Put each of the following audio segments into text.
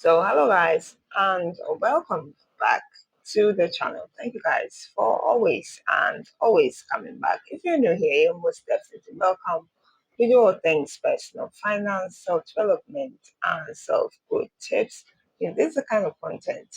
So, hello guys, and welcome back to the channel. Thank you guys for always coming back. If you're new here, you're most definitely welcome. We do all things personal finance, self development, and self growth tips. If this is the kind of content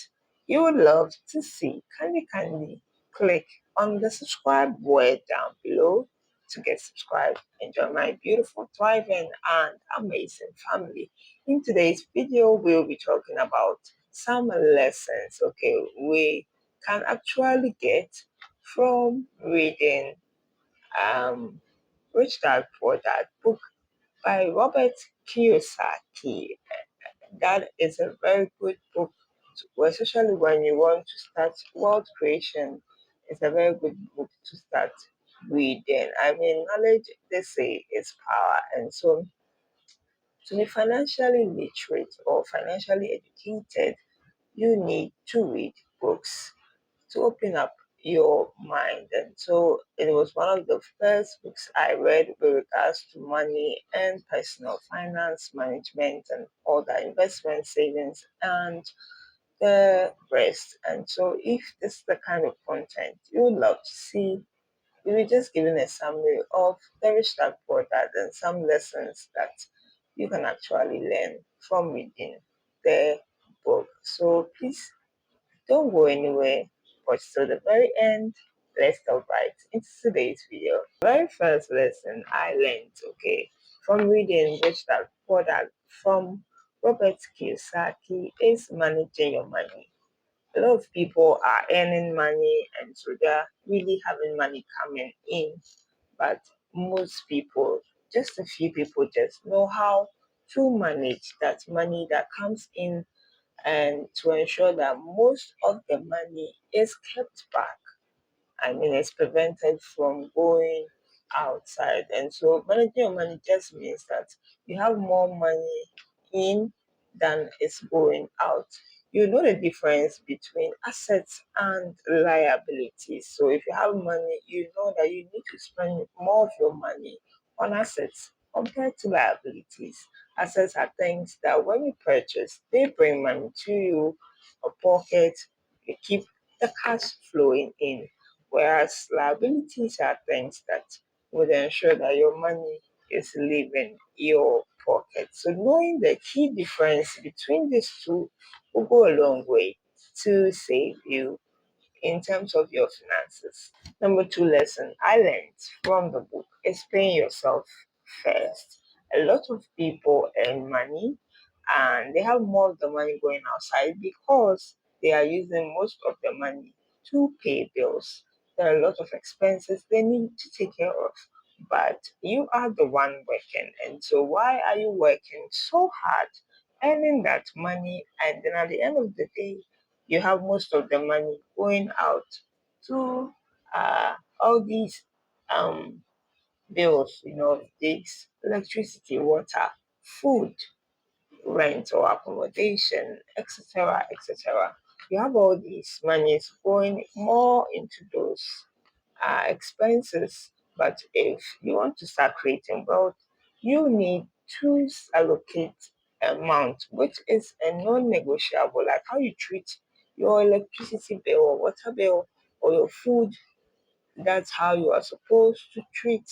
you would love to see, kindly click on the subscribe word down below to get subscribed. Enjoy my beautiful, thriving, and amazing family. In today's video, we'll be talking about some lessons, okay, we can actually get from reading um, Rich Dad Poor Dad book by Robert Kiyosaki. That is a very good book, especially when you want to start wealth creation. It's a very good book to start reading. I mean, knowledge, they say, is power. And so to be financially literate or financially educated, you need to read books to open up your mind. And so it was one of the first books I read with regards to money and personal finance management and all the investment savings and the rest. And so if this is the kind of content you would love to see, we were just giving a summary of the Rich Dad Poor Dad and some lessons that you can actually learn from reading the book. So please don't go anywhere, but till the very end. Let's talk right into today's video. Very first lesson I learned, okay, from reading Rich Dad Poor Dad from Robert Kiyosaki is managing your money. A lot of people are earning money and so they're really having money coming in, but most people, just a few people, just know how to manage that money that comes in and to ensure that most of the money is kept back. I mean, it's prevented from going outside. And so managing your money just means that you have more money in than is going out. You know the difference between assets and liabilities. So if you have money, you know that you need to spend more of your money on assets compared to liabilities. Assets are things that when you purchase, they bring money to you, a pocket, you keep the cash flowing in, whereas liabilities are things that would ensure that your money is leaving your pocket. So knowing the key difference between these two will go a long way to save you in terms of your finances. Number two lesson I learned from the book is paying yourself first. A lot of people earn money and they have more of the money going outside because they are using most of the money to pay bills. There are a lot of expenses they need to take care of. But you are the one working. And so why are you working so hard, earning that money, and then at the end of the day, you have most of the money going out to all these um, bills, these electricity, water, food, rent or accommodation, etc., etc. You have all these monies going more into those expenses. But if you want to start creating wealth, you need to allocate amount, which is a non-negotiable, like how you treat your electricity bill or water bill or your food. That's how you are supposed to treat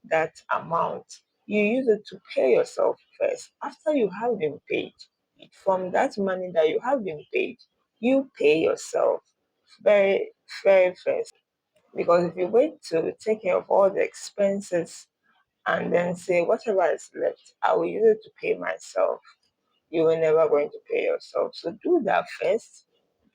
that amount. You use it to pay yourself first. After you have been paid, from that money that you have been paid, you pay yourself very, very first. Because if you wait to take care of all the expenses and then say, whatever is left, I will use it to pay myself, you are never going to pay yourself. So do that first,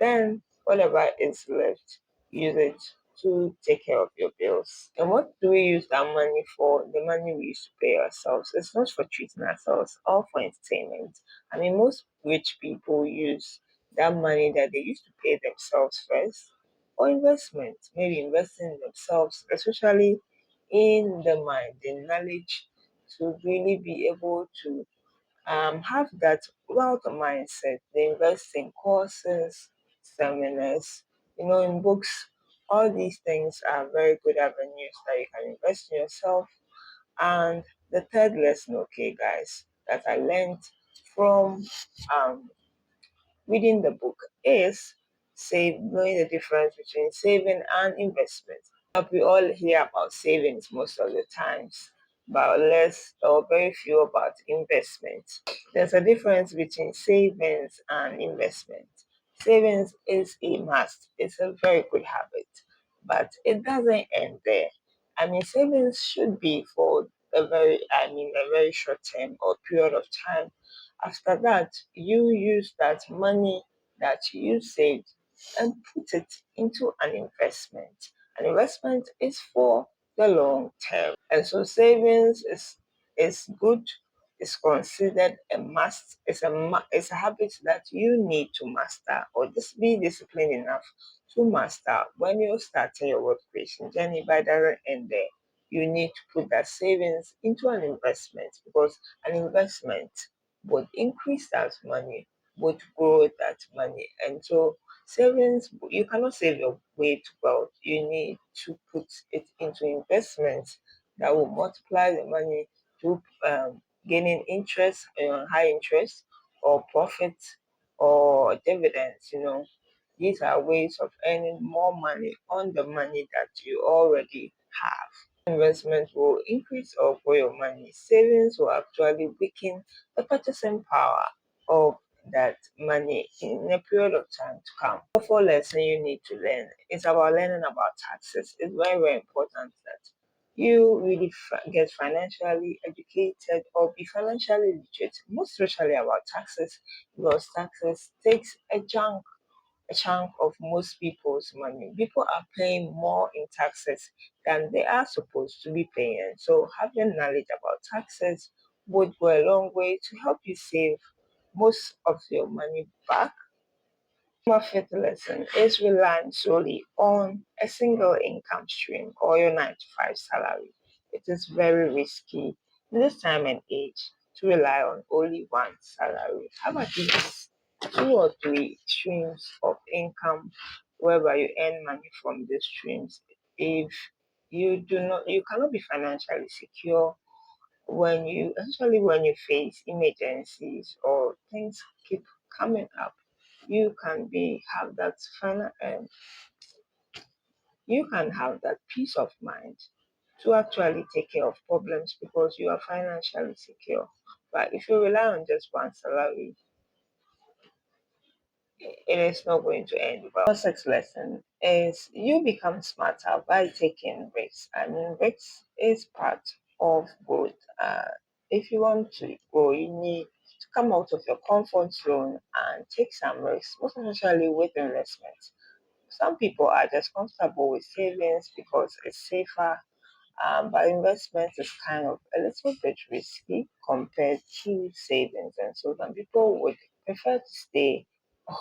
then whatever is left, use it to take care of your bills. And what do we use that money for? The money we use to pay ourselves. It's not for treating ourselves or for entertainment. I mean, most rich people use that money that they used to pay themselves first or investment, maybe investing in themselves, especially in the mind, the knowledge to really be able to have that wealth mindset. They invest in courses, seminars, in books. All these things are very good avenues that you can invest in yourself. And the third lesson, okay, guys, that I learned from um, reading the book is knowing the difference between saving and investment. We all hear about savings most of the times, but less or very few about investment. There's a difference between savings and investment. Savings is a must, it's a very good habit, but it doesn't end there. I mean, savings should be for a very short term or period of time. After that, you use that money that you saved and put it into an investment. An investment is for the long term. And so savings is good, is considered a must. It's a habit that you need to master or just be disciplined enough to master when you're starting your work creation journey. By the end there, you need to put that savings into an investment because an investment would increase that money, would grow that money. And so savings, you cannot save your way to wealth. You need to put it into investments that will multiply the money to gaining interest, high interest or profits or dividends. These are ways of earning more money on the money that you already have. Investment will increase or grow your money. Savings will actually weaken the purchasing power of that money in a period of time to come. The fourth lesson you need to learn is about learning about taxes. It's very, very important that you really get financially educated or be financially literate, most especially about taxes, because taxes takes a chunk of most people's money. People are paying more in taxes than they are supposed to be paying. So having knowledge about taxes would go a long way to help you save most of your money back. My fifth lesson is relying solely on a single income stream or your 9 to 5 salary. It is very risky in this time and age to rely on only one salary. Have at least 2 or 3 streams of income whereby you earn money from these streams. If you cannot be financially secure especially when you face emergencies or things keep coming up, you can be have that final you can have that peace of mind to actually take care of problems because you are financially secure. But if you rely on just one salary, it is not going to end well. The sixth lesson is you become smarter by taking risks. I mean, risks is part of growth. If you want to grow, you need to come out of your comfort zone and take some risks, most especially with investments. Some people are just comfortable with savings because it's safer, but investment is kind of a little bit risky compared to savings. And so some people would prefer to stay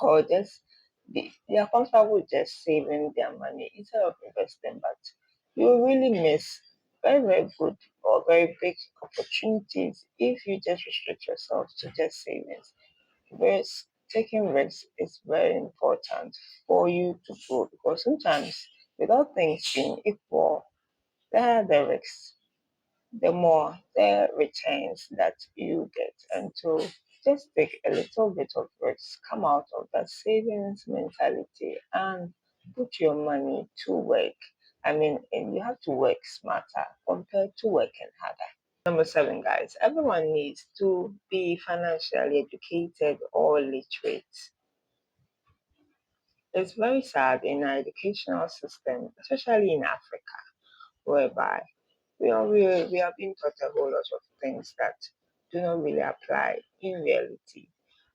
or they are comfortable with just saving their money instead of investing. But you really miss very, very good or very big opportunities if you just restrict yourself to just savings. Taking risks is very important for you to grow because sometimes without things being equal, the higher the risks, the more the returns that you get. And so just take a little bit of risk, come out of that savings mentality and put your money to work. I mean, and you have to work smarter compared to working harder. Number seven, guys, everyone needs to be financially educated or literate. It's very sad in our educational system, especially in Africa, whereby we are being taught a whole lot of things that do not really apply in reality.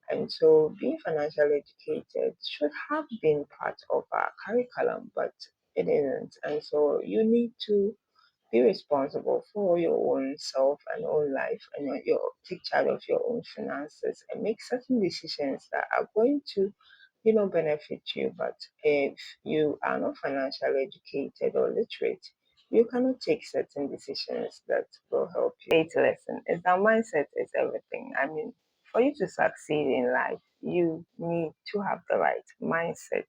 And so being financially educated should have been part of our curriculum, but it isn't. And so you need to be responsible for your own self and own life and take charge of your own finances and make certain decisions that are going to benefit you. But if you are not financially educated or literate, you cannot take certain decisions that will help you. Eighth lesson is that mindset is everything. I mean, for you to succeed in life, you need to have the right mindset,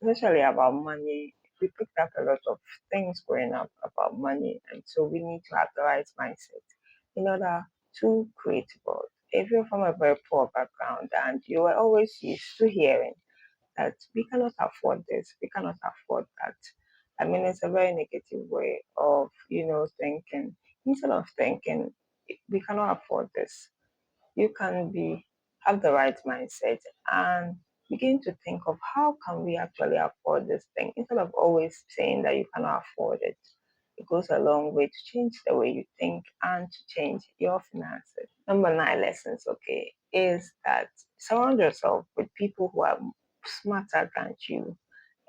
especially about money. We picked up a lot of things growing up about money, and so we need to have the right mindset in order to create wealth. if you're from a very poor background and you were always used to hearing that we cannot afford this, we cannot afford that. I mean, it's a very negative way of, thinking. Instead of thinking, we cannot afford this, you can have the right mindset and begin to think of how can we actually afford this thing instead of always saying that you cannot afford it. It goes a long way to change the way you think and to change your finances. Number nine lessons, okay, is that surround yourself with people who are smarter than you.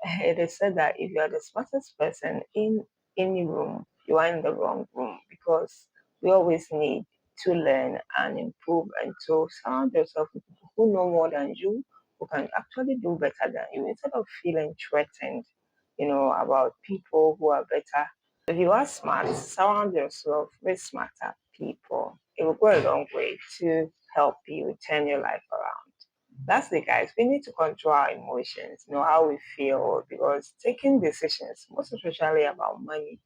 It is said that if you are the smartest person in any room, you are in the wrong room because we always need to learn and improve and to surround yourself with people who know more than you, who can actually do better than you instead of feeling threatened, about people who are better. If you are smart, surround yourself with smarter people. It will go a long way to help you turn your life around. Lastly, guys, we need to control our emotions, know how we feel, because taking decisions, most especially about money,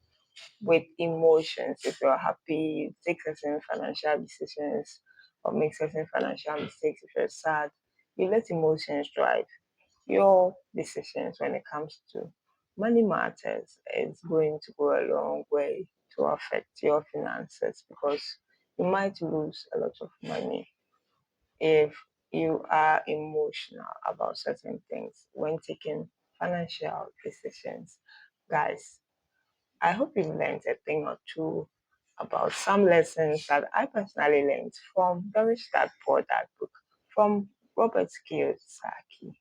with emotions, if you're happy, you take certain financial decisions or make certain financial mistakes. If you're sad, you let emotions drive your decisions when it comes to money matters. It's going to go a long way to affect your finances because you might lose a lot of money if you are emotional about certain things when taking financial decisions. Guys, I hope you've learned a thing or two about some lessons that I personally learned from The Rich Dad Poor Dad book from Robert Kiyosaki.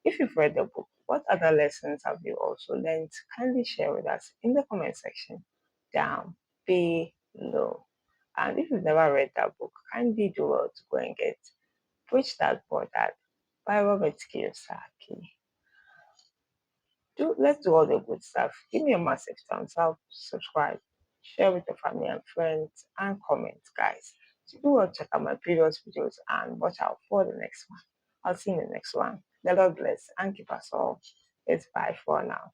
If you've read the book, what other lessons have you also learned? Kindly share with us in the comment section down below. And if you've never read that book, kindly do well to go and get Rich Dad Poor Dad by Robert Kiyosaki. Let's do all the good stuff. Give me a massive thumbs up, subscribe, share with your family and friends, and comment, guys. So do well check out my previous videos and watch out for the next one. I'll see you in the next one. The Lord bless and keep us all. It's bye for now.